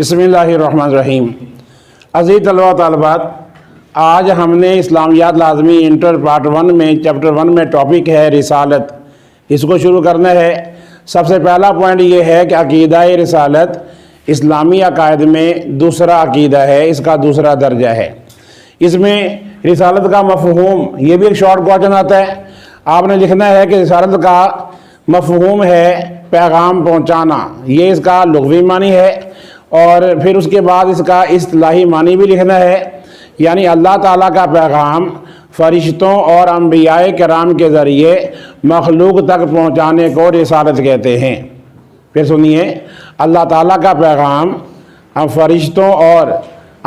بسم اللہ الرحمن الرحیم۔ عزیز طلباء طالبات، آج ہم نے اسلامیات لازمی انٹر پارٹ 1 میں چیپٹر 1 میں ٹاپک ہے رسالت، اس کو شروع کرنا ہے۔ سب سے پہلا پوائنٹ یہ ہے کہ عقیدہ رسالت اسلامی عقائد میں دوسرا عقیدہ ہے، اس کا دوسرا درجہ ہے۔ اس میں رسالت کا مفہوم، یہ بھی ایک شارٹ کوسچن آتا ہے، آپ نے لکھنا ہے کہ رسالت کا مفہوم ہے پیغام پہنچانا، یہ اس کا لغوی معنی ہے، اور پھر اس کے بعد اس کا اصطلاحی معنی بھی لکھنا ہے، یعنی اللہ تعالیٰ کا پیغام فرشتوں اور انبیاء کرام کے ذریعے مخلوق تک پہنچانے کو رسالت کہتے ہیں۔ پھر سنیے، اللہ تعالیٰ کا پیغام فرشتوں اور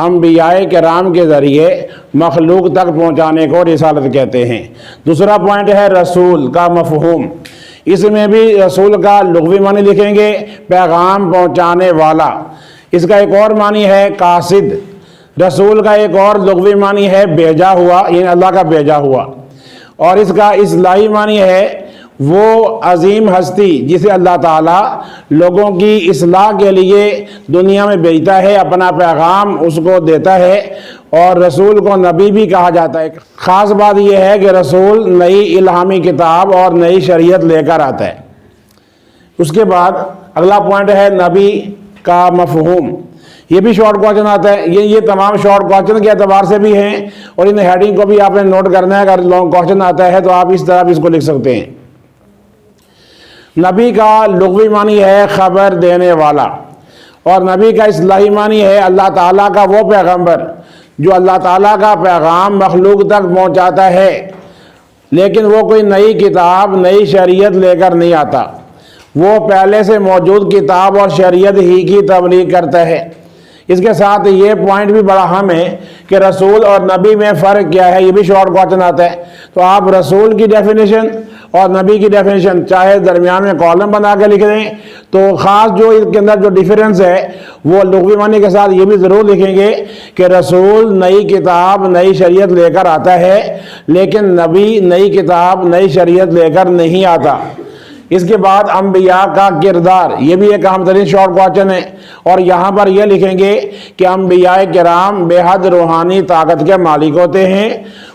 انبیاء کرام کے ذریعے مخلوق تک پہنچانے کو رسالت کہتے ہیں۔ دوسرا پوائنٹ ہے رسول کا مفہوم، اس میں بھی رسول کا لغوی معنی لکھیں گے پیغام پہنچانے والا، اس کا ایک اور معنی ہے قاصد۔ رسول کا ایک اور لغوی معنی ہے بھیجا ہوا، یعنی اللہ کا بھیجا ہوا، اور اس کا اصطلاحی معنی ہے وہ عظیم ہستی جسے اللہ تعالیٰ لوگوں کی اصلاح کے لیے دنیا میں بھیجتا ہے، اپنا پیغام اس کو دیتا ہے، اور رسول کو نبی بھی کہا جاتا ہے۔ خاص بات یہ ہے کہ رسول نئی الہامی کتاب اور نئی شریعت لے کر آتا ہے۔ اس کے بعد اگلا پوائنٹ ہے نبی کا مفہوم، یہ بھی شارٹ کوسچن آتا ہے۔ یہ تمام شارٹ کوسچن کے اعتبار سے بھی ہیں، اور ان ہیڈنگ کو بھی آپ نے نوٹ کرنا ہے، اگر لانگ کوسچن آتا ہے تو آپ اس طرح بھی اس کو لکھ سکتے ہیں۔ نبی کا لغوی معنی ہے خبر دینے والا، اور نبی کا اصطلاحی معنی ہے اللہ تعالیٰ کا وہ پیغمبر جو اللہ تعالیٰ کا پیغام مخلوق تک پہنچاتا ہے، لیکن وہ کوئی نئی کتاب نئی شریعت لے کر نہیں آتا، وہ پہلے سے موجود کتاب اور شریعت ہی کی تبلیغ کرتا ہے۔ اس کے ساتھ یہ پوائنٹ بھی بڑا اہم ہے کہ رسول اور نبی میں فرق کیا ہے، یہ بھی شارٹ کوسچن آتا ہے۔ تو آپ رسول کی ڈیفینیشن اور نبی کی ڈیفینیشن چاہے درمیان میں کالم بنا کے لکھ دیں، تو خاص جو اس کے اندر جو ڈیفرنس ہے وہ لغوی معنی کے ساتھ یہ بھی ضرور لکھیں گے کہ رسول نئی کتاب نئی شریعت لے کر آتا ہے، لیکن نبی نئی کتاب نئی شریعت لے کر نہیں آتا۔ اس کے بعد انبیاء کا کردار، یہ بھی ایک اہم ترین شارٹ کوسچن ہے، اور یہاں پر یہ لکھیں گے کہ انبیاء کرام بے حد روحانی طاقت کے مالک ہوتے ہیں،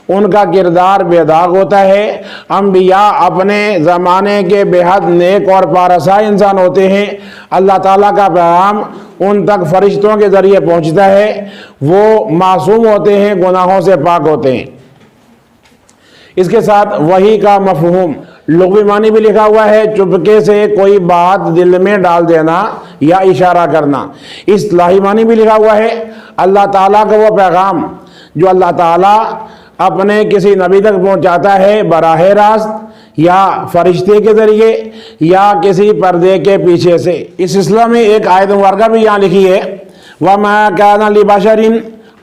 ان کا کردار بے داغ ہوتا ہے۔ انبیاء اپنے زمانے کے بے حد نیک اور پارسا انسان ہوتے ہیں، اللہ تعالیٰ کا پیغام ان تک فرشتوں کے ذریعے پہنچتا ہے، وہ معصوم ہوتے ہیں، گناہوں سے پاک ہوتے ہیں۔ اس کے ساتھ وحی کا مفہوم، لغوی معنی بھی لکھا ہوا ہے چپکے سے کوئی بات دل میں ڈال دینا یا اشارہ کرنا۔ اصطلاحی معنی بھی لکھا ہوا ہے اللہ تعالیٰ کا وہ پیغام جو اللہ تعالیٰ اپنے کسی نبی تک پہنچاتا ہے براہ راست یا فرشتے کے ذریعے یا کسی پردے کے پیچھے سے۔ اس سلسلہ میں ایک آیت مبارکہ بھی یہاں لکھی ہے وَمَا كَانَ لِبَشَرٍ،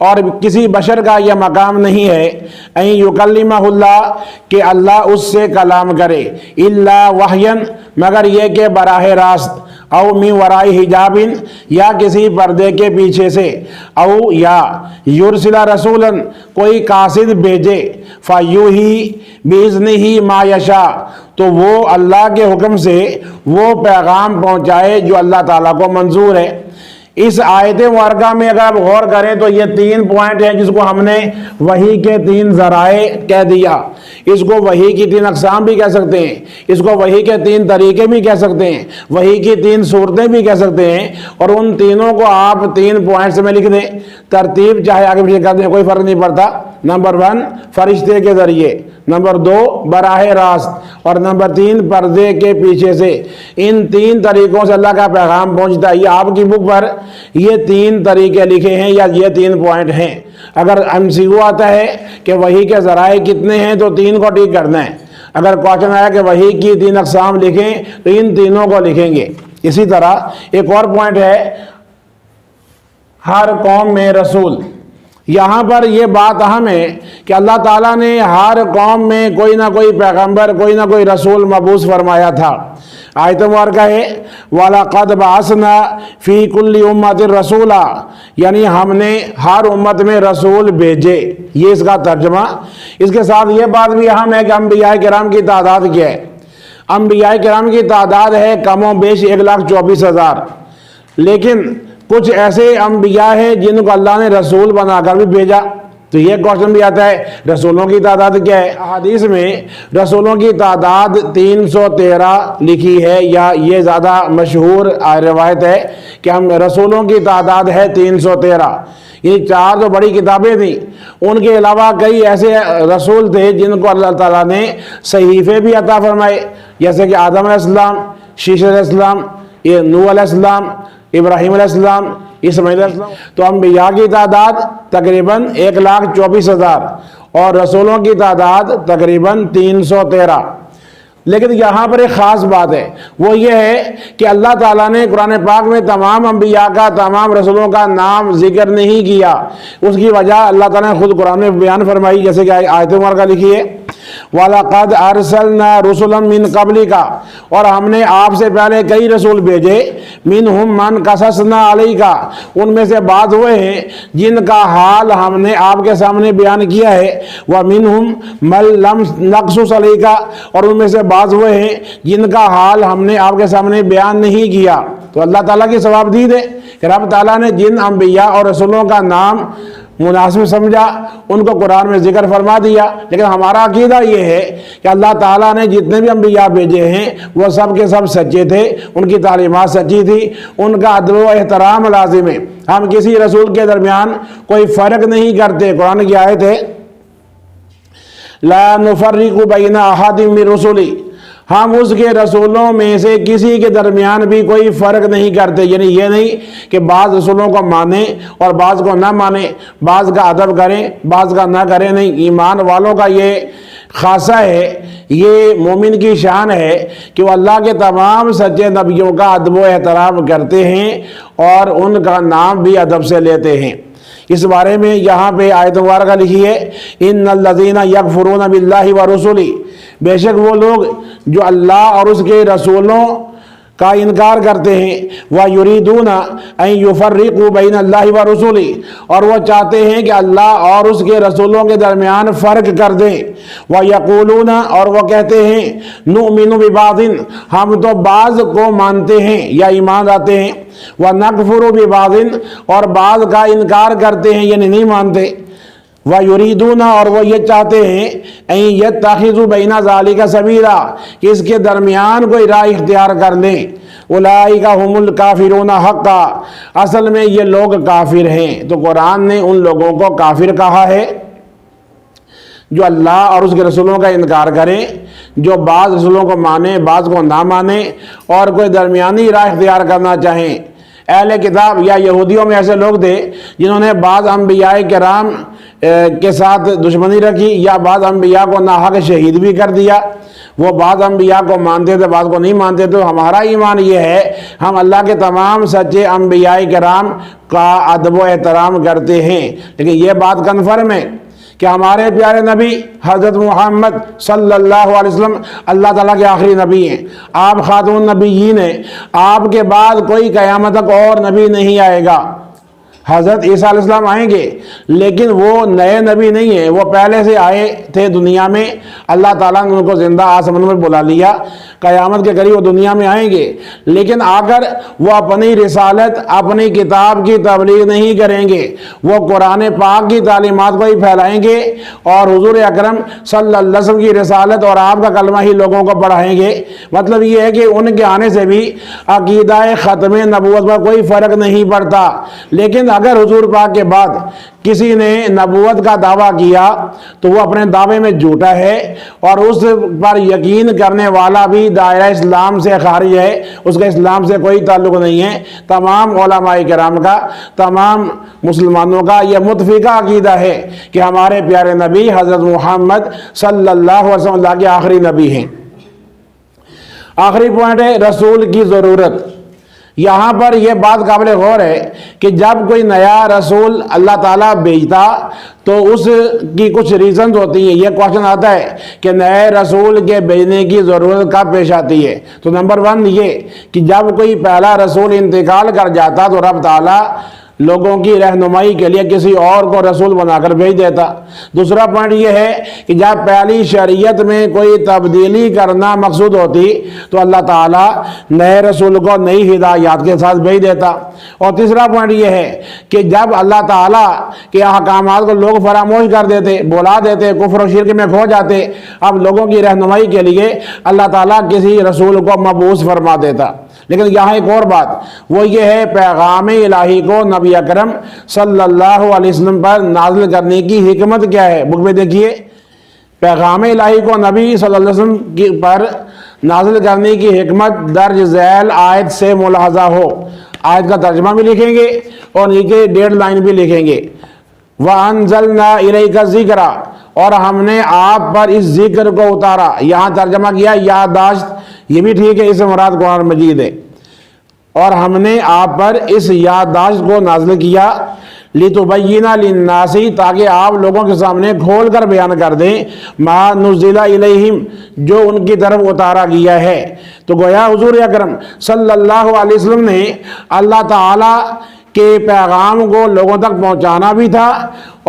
اور کسی بشر کا یہ مقام نہیں ہے ان یکلمہ اللہ کہ اللہ اس سے کلام کرے، الا وحیًا مگر یہ کہ براہ راست، او من وراء حجاب یا کسی پردے کے پیچھے سے، او یا یرسل رسولا کوئی قاصد بھیجے، فیوحی باذنہ ما یشاء تو وہ اللہ کے حکم سے وہ پیغام پہنچائے جو اللہ تعالیٰ کو منظور ہے۔ اس آیت مبارکہ میں اگر آپ غور کریں تو یہ 3 پوائنٹ ہیں جس کو ہم نے وحی کے 3 ذرائع کہہ دیا۔ اس کو وحی کی 3 اقسام بھی کہہ سکتے ہیں، اس کو وحی کے 3 طریقے بھی کہہ سکتے ہیں، وحی کی 3 صورتیں بھی کہہ سکتے ہیں، اور ان تینوں کو آپ 3 پوائنٹس میں لکھ دیں، ترتیب چاہے آگے پیچھے کر دیں، کوئی فرق نہیں پڑتا۔ نمبر 1 فرشتے کے ذریعے، نمبر 2 براہ راست، اور نمبر 3 پردے کے پیچھے سے۔ ان 3 طریقوں سے اللہ کا پیغام پہنچتا ہے۔ یہ آپ کی بک پر یہ 3 طریقے لکھے ہیں یا یہ 3 پوائنٹ ہیں۔ اگر MCQ آتا ہے کہ وحی کے ذرائع کتنے ہیں تو 3 کو ٹک کرنا ہے۔ اگر کوسچن آیا کہ وحی کی 3 اقسام لکھیں تو ان تینوں کو لکھیں گے۔ اسی طرح ایک اور پوائنٹ ہے ہر قوم میں رسول، یہاں پر یہ بات اہم ہے کہ اللہ تعالیٰ نے ہر قوم میں کوئی نہ کوئی پیغمبر کوئی نہ کوئی رسول مبعوث فرمایا تھا۔ آیت مبارکہ ہے وَلَقَدْ بَعَثْنَا فِي كُلِّ أُمَّةٍ رَسُولًا، یعنی ہم نے ہر امت میں رسول بھیجے، یہ اس کا ترجمہ۔ اس کے ساتھ یہ بات بھی اہم ہے کہ انبیاء کرام کی تعداد کیا ہے۔ انبیاء کرام کی تعداد ہے کم و بیش 1,24,000، لیکن کچھ ایسے انبیاء ہیں جن کو اللہ نے رسول بنا کر بھی بھیجا، تو یہ کوشچن بھی آتا ہے رسولوں کی تعداد کیا ہے؟ احادیث میں رسولوں کی تعداد 313 لکھی ہے، یا یہ زیادہ مشہور روایت ہے کہ ہم رسولوں کی تعداد ہے 313۔ یہ 4 تو بڑی کتابیں تھیں، ان کے علاوہ کئی ایسے رسول تھے جن کو اللہ تعالیٰ نے صحیفے بھی عطا فرمائے، جیسے کہ آدم علیہ السلام، شیش علیہ السلام، نوح علیہ السلام، ابراہیم علیہ السلام، اسماعیل علیہ السلام۔ تو انبیاء کی تعداد تقریباً 1,24,000 اور رسولوں کی تعداد تقریباً 313۔ لیکن یہاں پر ایک خاص بات ہے، وہ یہ ہے کہ اللہ تعالیٰ نے قرآن پاک میں تمام انبیاء کا، تمام رسولوں کا نام ذکر نہیں کیا۔ اس کی وجہ اللہ تعالیٰ نے خود قرآن میں بیان فرمائی، جیسے کہ آیت مبارکہ لکھی ہے وَلَقَدْ أَرْسَلْنَا رُسُلًا مِّن قَبْلِكَ، اور ہم نے آپ سے پہلے کئی رسول بھیجے، مِنْهُمْ مَنْ قَصَصْنَا عَلَيْكَ، ان میں سے بعض ہوئے ہیں جن کا حال ہم نے آپ کے سامنے بیان کیا ہے، وَمِنْهُمْ مَنْ لَمْ نَقْصُصْ عَلَيْكَ، اور ان میں سے بعض ہوئے ہیں جن کا حال ہم نے آپ کے سامنے بیان نہیں کیا۔ تو اللہ تعالیٰ کی ثوابدید ہے کہ رب تعالیٰ نے جن انبیاء اور رسولوں کا نام مناسب سمجھا ان کو قرآن میں ذکر فرما دیا۔ لیکن ہمارا عقیدہ یہ ہے کہ اللہ تعالیٰ نے جتنے بھی انبیاء بھیجے ہیں وہ سب کے سب سچے تھے، ان کی تعلیمات سچی تھی، ان کا ادب و احترام لازم ہے۔ ہم کسی رسول کے درمیان کوئی فرق نہیں کرتے۔ قرآن کی آیت ہے لا نفرق بین احد من رسلی، ہم اس کے رسولوں میں سے کسی کے درمیان بھی کوئی فرق نہیں کرتے، یعنی یہ نہیں کہ بعض رسولوں کو مانیں اور بعض کو نہ مانیں، بعض کا ادب کریں بعض کا نہ کریں، نہیں۔ ایمان والوں کا یہ خاصہ ہے، یہ مومن کی شان ہے کہ وہ اللہ کے تمام سچے نبیوں کا ادب و احترام کرتے ہیں اور ان کا نام بھی ادب سے لیتے ہیں۔ اس بارے میں یہاں پہ آیت مبارکہ لکھی ہے ان الذین یکفرون باللہ ورسلہ، بے شک وہ لوگ جو اللہ اور اس کے رسولوں کا انکار کرتے ہیں، وَيُرِيدُونَ أَن يُفَرِّقُوا بَيْنَ اللَّهِ وَرُسُلِهِ، اور وہ چاہتے ہیں کہ اللہ اور اس کے رسولوں کے درمیان فرق کر دیں، وَيَقُولُونَ، اور وہ کہتے ہیں نُؤْمِنُ بِبَعْضٍ، ہم تو بعض کو مانتے ہیں یا ایمان لاتے ہیں، وَنَكْفُرُ بِبَعْضٍ، اور بعض کا انکار کرتے ہیں یعنی نہیں مانتے، وَيُرِيدُونَ، اور وہ یہ چاہتے ہیں اَن يَتَّخِذُوا بَيْنَ ذَلِكَ سَبِيلًا، کہ اس کے درمیان کوئی راہ اختیار کر لیں۔ اولئک ھم الکافرون حقا، اصل میں یہ لوگ کافر ہیں۔ تو قرآن نے ان لوگوں کو کافر کہا ہے جو اللہ اور اس کے رسولوں کا انکار کریں، جو بعض رسولوں کو مانیں بعض کو نہ مانیں اور کوئی درمیانی راہ اختیار کرنا چاہیں۔ اہل کتاب یا یہودیوں میں ایسے لوگ تھے جنہوں نے بعض انبیاء کرام کے ساتھ دشمنی رکھی یا بعض انبیاء کو ناحق شہید بھی کر دیا۔ وہ بعض انبیاء کو مانتے تھے بعض کو نہیں مانتے۔ تو ہمارا ایمان یہ ہے ہم اللہ کے تمام سچے انبیاء کرام کا ادب و احترام کرتے ہیں، لیکن یہ بات کنفرم ہے کہ ہمارے پیارے نبی حضرت محمد صلی اللہ علیہ وسلم اللہ تعالیٰ کے آخری نبی ہیں، آپ خاتم النبیین ہیں، آپ کے بعد کوئی قیامت تک اور نبی نہیں آئے گا۔ حضرت عیسیٰ علیہ السلام آئیں گے لیکن وہ نئے نبی نہیں ہیں، وہ پہلے سے آئے تھے دنیا میں، اللہ تعالیٰ نے ان کو زندہ آسمان میں بلا لیا، قیامت کے قریب وہ دنیا میں آئیں گے، لیکن آ کر وہ اپنی رسالت اپنی کتاب کی تبلیغ نہیں کریں گے، وہ قرآن پاک کی تعلیمات کو ہی پھیلائیں گے اور حضور اکرم صلی اللہ علیہ وسلم کی رسالت اور آپ کا کلمہ ہی لوگوں کو پڑھائیں گے۔ مطلب یہ ہے کہ ان کے آنے سے بھی عقیدہ ختم نبوت پر کوئی فرق نہیں پڑتا۔ لیکن اگر حضور پاک کے بعد کسی نے نبوت کا دعویٰ کیا تو وہ اپنے دعوے میں جھوٹا ہے اور اس پر یقین کرنے والا بھی دائرہ اسلام سے خارج ہے، اس کا اسلام سے کوئی تعلق نہیں ہے۔ تمام علماء کرام کا تمام مسلمانوں کا یہ متفقہ عقیدہ ہے کہ ہمارے پیارے نبی حضرت محمد صلی اللہ علیہ وسلم اللہ کے آخری نبی ہیں۔ آخری پوائنٹ ہے رسول کی ضرورت۔ یہاں پر یہ بات قابل غور ہے کہ جب کوئی نیا رسول اللہ تعالیٰ بھیجتا تو اس کی کچھ ریزنز ہوتی ہیں۔ یہ کوشچن آتا ہے کہ نئے رسول کے بھیجنے کی ضرورت کب پیش آتی ہے؟ تو نمبر 1 یہ کہ جب کوئی پہلا رسول انتقال کر جاتا تو رب تعالیٰ لوگوں کی رہنمائی کے لیے کسی اور کو رسول بنا کر بھیج دیتا۔ دوسرا پوائنٹ یہ ہے کہ جب پہلی شریعت میں کوئی تبدیلی کرنا مقصود ہوتی تو اللہ تعالیٰ نئے رسول کو نئی ہدایات کے ساتھ بھیج دیتا۔ اور تیسرا پوائنٹ یہ ہے کہ جب اللہ تعالیٰ کے احکامات کو لوگ فراموش کر دیتے، بھلا دیتے، کفر و شرک میں کھو جاتے، اب لوگوں کی رہنمائی کے لیے اللہ تعالیٰ کسی رسول کو مبعوث فرما دیتا۔ لیکن یہاں ایک اور بات وہ یہ ہے، پیغام الہی کو نبی اکرم صلی اللہ علیہ وسلم پر نازل کرنے کی حکمت کیا ہے؟ بک میں دیکھیے، پیغام الہی کو نبی صلی اللہ علیہ وسلم پر نازل کرنے کی حکمت درج ذیل آیت سے ملاحظہ ہو۔ آیت کا ترجمہ بھی لکھیں گے اور نیچے ڈیڑھ لائن بھی لکھیں گے۔ وَأَنزَلْنَا إِلَيْكَ الذِّكْرَ، اور ہم نے آپ پر اس ذکر کو اتارا۔ یہاں ترجمہ کیا یادداشت، یہ بھی ٹھیک ہے، اس سے مراد قرآن مجید ہے۔ اور ہم نے آپ پر اس یادداشت کو نازل کیا لِتُبَيِّنَ لِلنَّاسِ، تاکہ آپ لوگوں کے سامنے کھول کر بیان کر دیں مَا نُزِّلَ إِلَيْهِمْ، جو ان کی طرف اتارا گیا ہے۔ تو گویا حضور اکرم صلی اللہ علیہ وسلم نے اللہ تعالیٰ کے پیغام کو لوگوں تک پہنچانا بھی تھا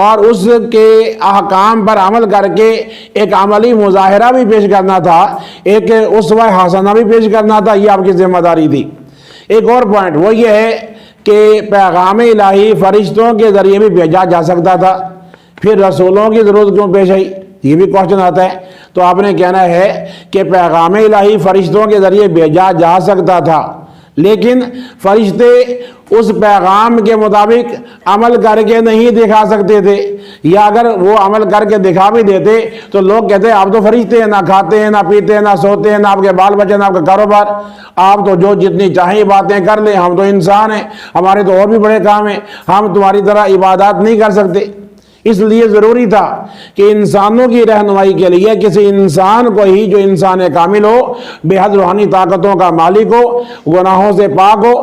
اور اس کے احکام پر عمل کر کے ایک عملی مظاہرہ بھی پیش کرنا تھا، ایک اسوہ حسنہ بھی پیش کرنا تھا۔ یہ آپ کی ذمہ داری تھی۔ ایک اور پوائنٹ وہ یہ ہے کہ پیغام الہی فرشتوں کے ذریعے بھی بھیجا جا سکتا تھا، پھر رسولوں کی ضرورت کیوں پیش آئی؟ یہ بھی کوشچن آتا ہے۔ تو آپ نے کہنا ہے کہ پیغام الہی فرشتوں کے ذریعے بھیجا جا سکتا تھا، لیکن فرشتے اس پیغام کے مطابق عمل کر کے نہیں دکھا سکتے تھے، یا اگر وہ عمل کر کے دکھا بھی دیتے تو لوگ کہتے آپ تو فرشتے ہیں، نہ کھاتے ہیں، نہ پیتے ہیں، نہ سوتے ہیں، نہ آپ کے بال بچے، نہ آپ کا کاروبار، آپ تو جو جتنی چاہیں باتیں کر لیں، ہم تو انسان ہیں، ہمارے تو اور بھی بڑے کام ہیں، ہم تمہاری طرح عبادات نہیں کر سکتے۔ اس لیے ضروری تھا کہ انسانوں کی رہنمائی کے لیے کسی انسان کو ہی جو انسان کامل ہو، بے حد روحانی طاقتوں کا مالک ہو، گناہوں سے پاک ہو،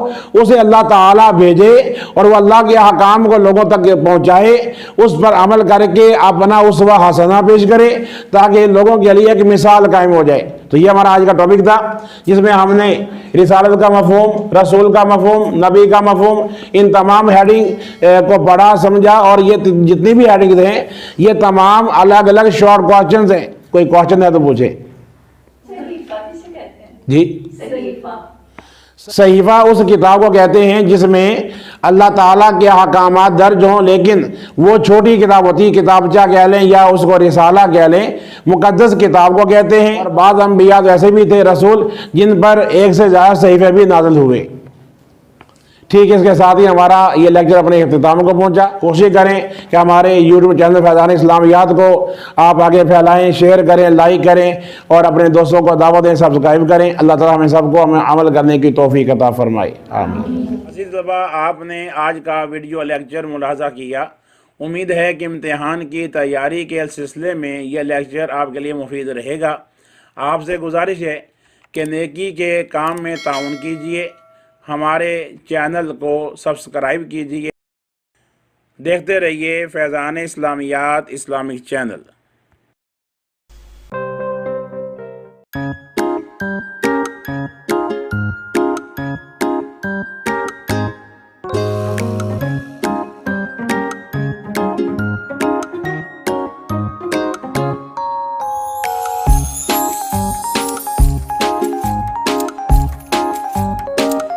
اسے اللہ تعالیٰ بھیجے اور وہ اللہ کے احکام کو لوگوں تک پہنچائے، اس پر عمل کر کے اپنا اسوہ حسنہ پیش کرے تاکہ لوگوں کے لیے ایک مثال قائم ہو جائے۔ تو یہ ہمارا آج کا ٹاپک تھا، جس میں ہم نے رسالت کا مفہوم، رسول کا مفہوم، نبی کا مفہوم، ان تمام ہیڈنگ کو پڑھا سمجھا، اور یہ جتنی بھی ہیڈنگز ہیں یہ تمام الگ الگ شارٹ کوسچنز ہیں۔ کوئی کوسچن ہے تو پوچھے جی۔ صحیفہ اس کتاب کو کہتے ہیں جس میں اللہ تعالیٰ کے احکامات درج ہوں، لیکن وہ چھوٹی کتاب ہوتی ہے، کتابچہ کہہ لیں یا اس کو رسالہ کہہ لیں، مقدس کتاب کو کہتے ہیں۔ اور بعض انبیاء ایسے بھی تھے رسول جن پر ایک سے زیادہ صحیفے بھی نازل ہوئے۔ ٹھیک ہے، اس کے ساتھ ہی ہمارا یہ لیکچر اپنے اختتام کو پہنچا۔ کوشش کریں کہ ہمارے یوٹیوب چینل فیضان اسلامیات کو آپ آگے پھیلائیں، شیئر کریں، لائک کریں اور اپنے دوستوں کو دعوت دیں، سبسکرائب کریں۔ اللہ تعالیٰ ہمیں سب کو عمل کرنے کی توفیق عطا فرمائے، آمین۔ عزیز طلباء، آپ نے آج کا ویڈیو لیکچر ملاحظہ کیا۔ امید ہے کہ امتحان کی تیاری کے سلسلے میں یہ لیکچر آپ کے لیے مفید رہے گا۔ آپ سے گزارش ہے کہ نیکی کے کام میں تعاون کیجیے، ہمارے چینل کو سبسکرائب کیجیے، دیکھتے رہیے فیضان اسلامیات اسلامک چینل۔